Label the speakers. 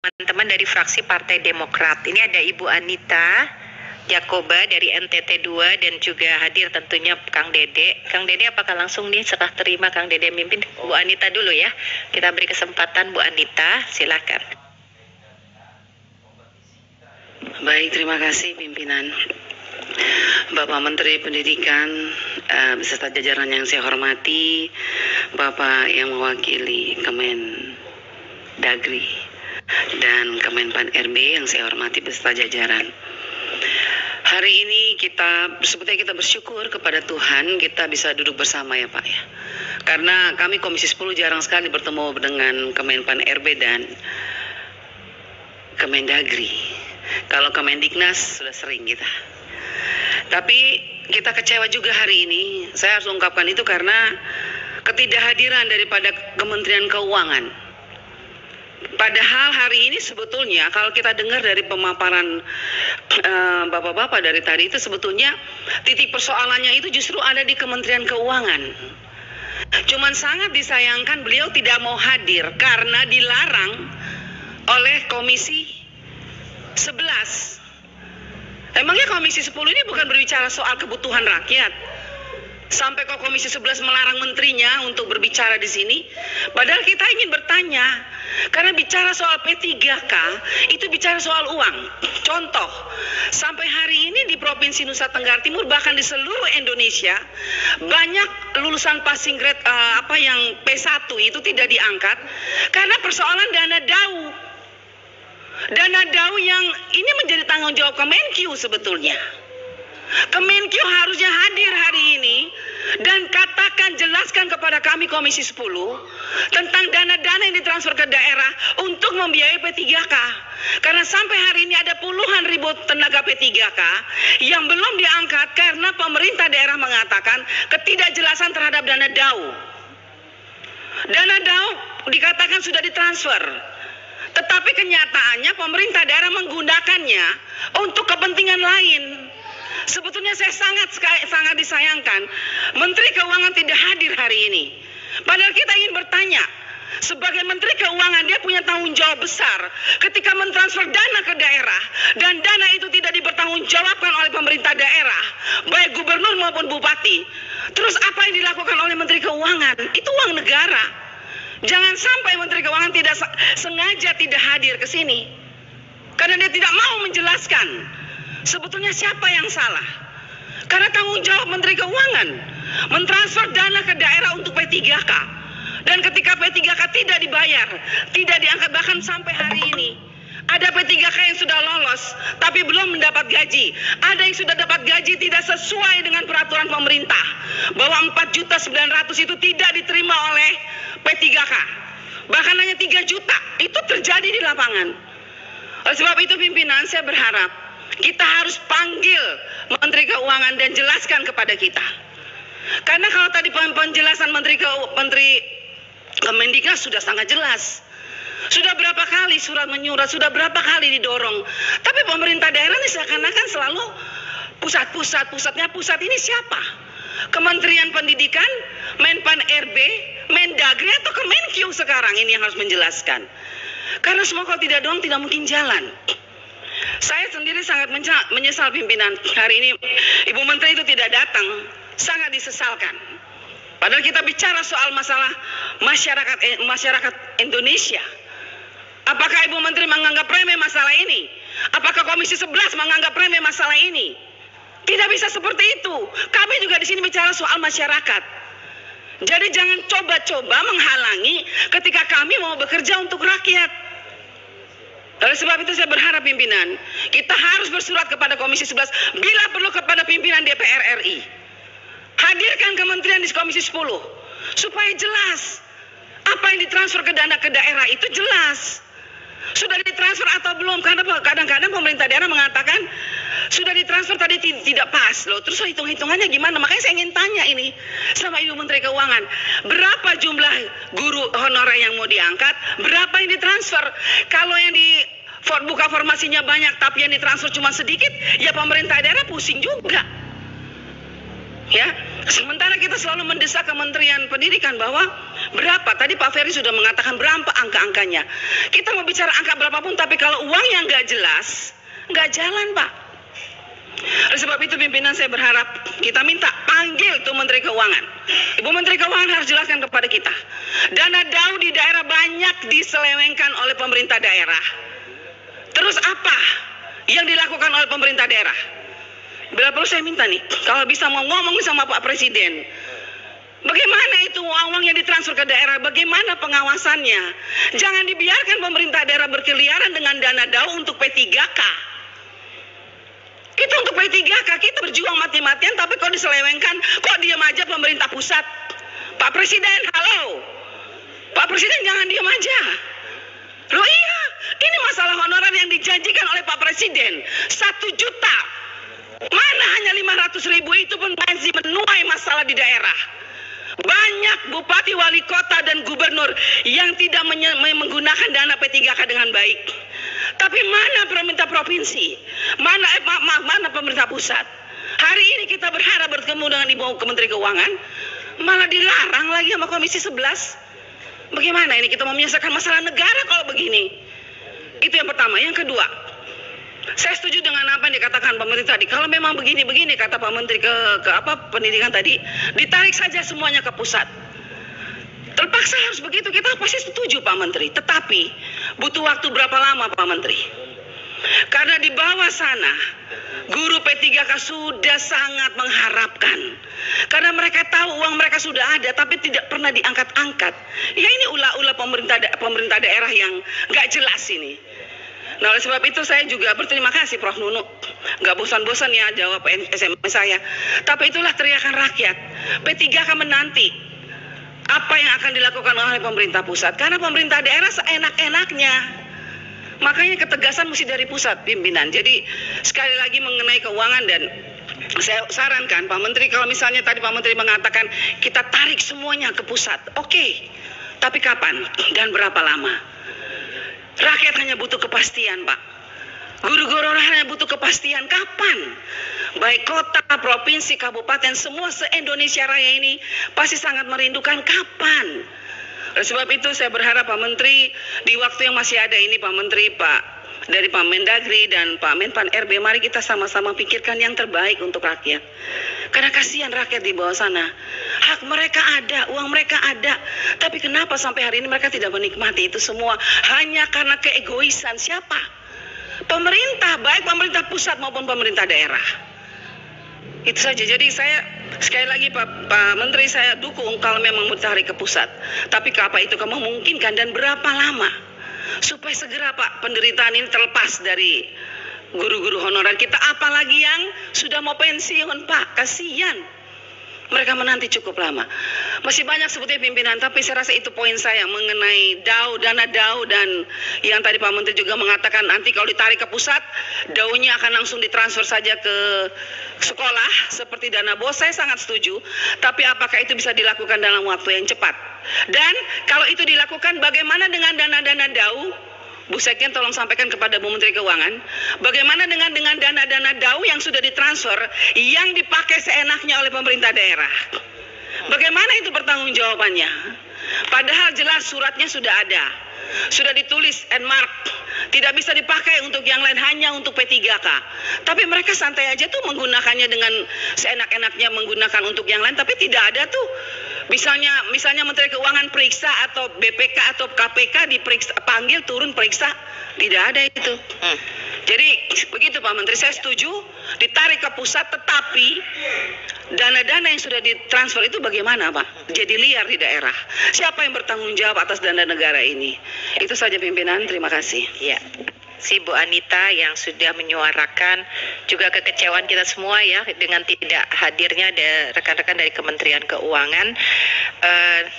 Speaker 1: teman-teman dari fraksi Partai Demokrat. Ini ada Ibu Anita Jakoba dari NTT 2 dan juga hadir tentunya Kang Dede. Kang Dede apakah langsung nih serah terima Kang Dede mimpin? Bu Anita dulu ya. Kita beri kesempatan Bu Anita, silakan.
Speaker 2: Baik, terima kasih pimpinan. Bapak Menteri Pendidikan beserta jajaran yang saya hormati, Bapak yang mewakili Kemendagri dan Kemenpan RB yang saya hormati beserta jajaran. Hari ini sebetulnya kita bersyukur kepada Tuhan kita bisa duduk bersama ya Pak ya. Karena kami Komisi 10 jarang sekali bertemu dengan Kemenpan RB dan Kemendagri. Kalau Kemendiknas sudah sering kita. Tapi kita kecewa juga hari ini. Saya harus ungkapkan itu karena ketidakhadiran daripada Kementerian Keuangan. Padahal hari ini sebetulnya kalau kita dengar dari pemaparan bapak-bapak dari tadi itu sebetulnya titik persoalannya itu justru ada di Kementerian Keuangan. Cuman sangat disayangkan beliau tidak mau hadir karena dilarang oleh Komisi 11. Emangnya Komisi 10 ini bukan berbicara soal kebutuhan rakyat? Sampai kok Komisi 11 melarang menterinya untuk berbicara di sini? Padahal kita ingin bertanya, karena bicara soal P3K itu bicara soal uang. Contoh, sampai hari ini di Provinsi Nusa Tenggara Timur bahkan di seluruh Indonesia banyak lulusan passing grade yang P1 itu tidak diangkat karena persoalan dana DAU. Dana DAU yang ini menjadi tanggung jawab Kemenkyu sebetulnya. Kemenkyu harusnya hadir hari ini dan jelaskan kepada kami Komisi 10 tentang dana-dana yang ditransfer ke daerah untuk membiayai P3K. Karena sampai hari ini ada puluhan ribu tenaga P3K yang belum diangkat karena pemerintah daerah mengatakan ketidakjelasan terhadap dana DAU. Dana DAU dikatakan sudah ditransfer. Tetapi kenyataannya pemerintah daerah menggunakannya untuk kepentingan lain. Sebetulnya saya sangat disayangkan Menteri Keuangan tidak hadir hari ini. Padahal kita ingin bertanya, sebagai Menteri Keuangan dia punya tanggung jawab besar ketika mentransfer dana ke daerah dan dana itu tidak dipertanggungjawabkan oleh pemerintah daerah, baik gubernur maupun bupati. Terus apa yang dilakukan oleh Menteri Keuangan? Itu uang negara. Jangan sampai Menteri Keuangan tidak sengaja tidak hadir ke sini karena dia tidak mau menjelaskan sebetulnya siapa yang salah. Karena tanggung jawab Menteri Keuangan mentransfer dana ke daerah untuk P3K. Dan ketika P3K tidak dibayar, tidak diangkat, bahkan sampai hari ini ada P3K yang sudah lolos tapi belum mendapat gaji. Ada yang sudah dapat gaji tidak sesuai dengan peraturan pemerintah bahwa 4.900.000 itu tidak diterima oleh P3K. Bahkan hanya 3 juta. Itu terjadi di lapangan. Oleh sebab itu pimpinan, saya berharap kita harus panggil Menteri Keuangan dan jelaskan kepada kita. Karena kalau tadi penjelasan Menteri Kemendiknas sudah sangat jelas. Sudah berapa kali surat menyurat, sudah berapa kali didorong. Tapi pemerintah daerah ini seakan-akan selalu pusatnya pusat ini siapa? Kementerian Pendidikan, Menpan RB, Mendagri atau Kemenkyu sekarang ini yang harus menjelaskan. Karena semua kalau tidak dorong tidak mungkin jalan. Saya sendiri sangat menyesal pimpinan. Hari ini Ibu Menteri itu tidak datang. Sangat disesalkan. Padahal kita bicara soal masalah masyarakat Indonesia. Apakah Ibu Menteri menganggap remeh masalah ini? Apakah Komisi 11 menganggap remeh masalah ini? Tidak bisa seperti itu. Kami juga di sini bicara soal masyarakat. Jadi jangan coba-coba menghalangi ketika kami mau bekerja untuk rakyat. Oleh sebab itu saya berharap pimpinan, kita harus bersurat kepada Komisi 11, bila perlu kepada pimpinan DPR RI. Hadirkan kementerian di Komisi 10, supaya jelas apa yang ditransfer ke dana ke daerah itu jelas. Sudah ditransfer atau belum? Karena kadang-kadang pemerintah daerah mengatakan sudah ditransfer tadi tidak pas loh. Terus hitung-hitungannya gimana? Makanya saya ingin tanya ini sama Ibu Menteri Keuangan. Berapa jumlah guru honorer yang mau diangkat? Berapa yang ditransfer? Kalau yang buka formasinya banyak tapi yang ditransfer cuma sedikit, ya pemerintah daerah pusing juga. Ya, sementara kita selalu mendesak Kementerian Pendidikan bahwa Berapa? Tadi Pak Ferry sudah mengatakan berapa angka-angkanya. Kita mau bicara angka berapapun, tapi kalau uangnya nggak jelas, nggak jalan, Pak. Oleh sebab itu pimpinan saya berharap kita minta panggil tuh Menteri Keuangan. Ibu Menteri Keuangan harus jelaskan kepada kita. Dana DAU di daerah banyak diselewengkan oleh pemerintah daerah. Terus apa yang dilakukan oleh pemerintah daerah? Bila perlu saya minta nih, kalau bisa mau ngomong sama Pak Presiden, bagaimana itu uang yang ditransfer ke daerah, bagaimana pengawasannya? Jangan dibiarkan pemerintah daerah berkeliaran dengan dana DAU untuk P3K. Kita untuk P3K, kita berjuang mati-matian, tapi kok diselewengkan, kok diam aja pemerintah pusat? Pak Presiden, halo. Pak Presiden jangan diam aja. Loh iya, ini masalah honorer yang dijanjikan oleh Pak Presiden. 1 juta. Mana hanya 500.000, itu pun masih menuai masalah di daerah. Banyak bupati, wali kota, dan gubernur yang tidak menggunakan dana P3K dengan baik. Tapi mana pemerintah provinsi? Mana pemerintah pusat? Hari ini kita berharap bertemu dengan Ibu Menteri Keuangan, malah dilarang lagi sama Komisi 11. Bagaimana ini kita mau menyelesaikan masalah negara kalau begini? Itu yang pertama. Yang kedua, saya setuju dengan apa yang dikatakan Pak Menteri tadi. Kalau memang begini-begini, kata Pak Menteri ke pendidikan tadi, ditarik saja semuanya ke pusat. Terpaksa harus begitu, kita pasti setuju Pak Menteri. Tetapi butuh waktu berapa lama Pak Menteri? Karena di bawah sana guru P3K sudah sangat mengharapkan. Karena mereka tahu uang mereka sudah ada tapi tidak pernah diangkat-angkat. Ya ini ulah-ulah pemerintah daerah yang nggak jelas ini. Nah oleh sebab itu saya juga berterima kasih Prof. Nunu. Nggak bosan-bosan ya jawab SMS saya. Tapi itulah teriakan rakyat. P3K menanti apa yang akan dilakukan oleh pemerintah pusat. Karena pemerintah daerah seenak-enaknya. Makanya ketegasan mesti dari pusat pimpinan. Jadi sekali lagi mengenai keuangan, dan saya sarankan Pak Menteri, kalau misalnya tadi Pak Menteri mengatakan kita tarik semuanya ke pusat. Oke. Tapi kapan dan berapa lama? Rakyat hanya butuh kepastian, Pak. Guru-guru hanya butuh kepastian kapan. Baik kota, provinsi, kabupaten, semua se-Indonesia Raya ini pasti sangat merindukan kapan. Oleh sebab itu saya berharap Pak Menteri di waktu yang masih ada ini, Pak Menteri, dari Pak Mendagri dan Pak Menpan RB, mari kita sama-sama pikirkan yang terbaik untuk rakyat. Karena kasihan rakyat di bawah sana. Hak mereka ada, uang mereka ada. Tapi kenapa sampai hari ini mereka tidak menikmati itu semua? Hanya karena keegoisan siapa? Pemerintah, baik pemerintah pusat maupun pemerintah daerah. Itu saja. Jadi saya sekali lagi Pak Menteri, saya dukung kalau memang mau ditarik ke pusat. Tapi apa itu kamu memungkinkan dan berapa lama? Supaya segera Pak penderitaan ini terlepas dari guru-guru honorer kita, apalagi yang sudah mau pensiun Pak, kasihan. Mereka menanti cukup lama. Masih banyak sebetulnya pimpinan, tapi saya rasa itu poin saya mengenai DAU, dana DAU, dan yang tadi Pak Menteri juga mengatakan nanti kalau ditarik ke pusat, DAU-nya akan langsung ditransfer saja ke sekolah seperti dana BOS. Saya sangat setuju, tapi apakah itu bisa dilakukan dalam waktu yang cepat? Dan kalau itu dilakukan, bagaimana dengan dana-dana DAU? Bu Sekjen tolong sampaikan kepada Bu Menteri Keuangan, bagaimana dengan dana-dana DAU yang sudah ditransfer, yang dipakai seenaknya oleh pemerintah daerah? Bagaimana itu pertanggungjawabannya? Padahal jelas suratnya sudah ada, sudah ditulis and mark, tidak bisa dipakai untuk yang lain, hanya untuk P3K. Tapi mereka santai aja tuh menggunakannya dengan seenak-enaknya, menggunakan untuk yang lain, tapi tidak ada tuh. Misalnya Menteri Keuangan periksa atau BPK atau KPK diperiksa, panggil turun periksa, tidak ada itu. Jadi begitu Pak Menteri, saya setuju ditarik ke pusat, tetapi dana-dana yang sudah ditransfer itu bagaimana Pak? Jadi liar di daerah. Siapa yang bertanggung jawab atas dana negara ini? Itu saja pimpinan, terima kasih.
Speaker 1: Ya. Si Bu Anita yang sudah menyuarakan juga kekecewaan kita semua ya dengan tidak hadirnya rekan-rekan dari Kementerian Keuangan.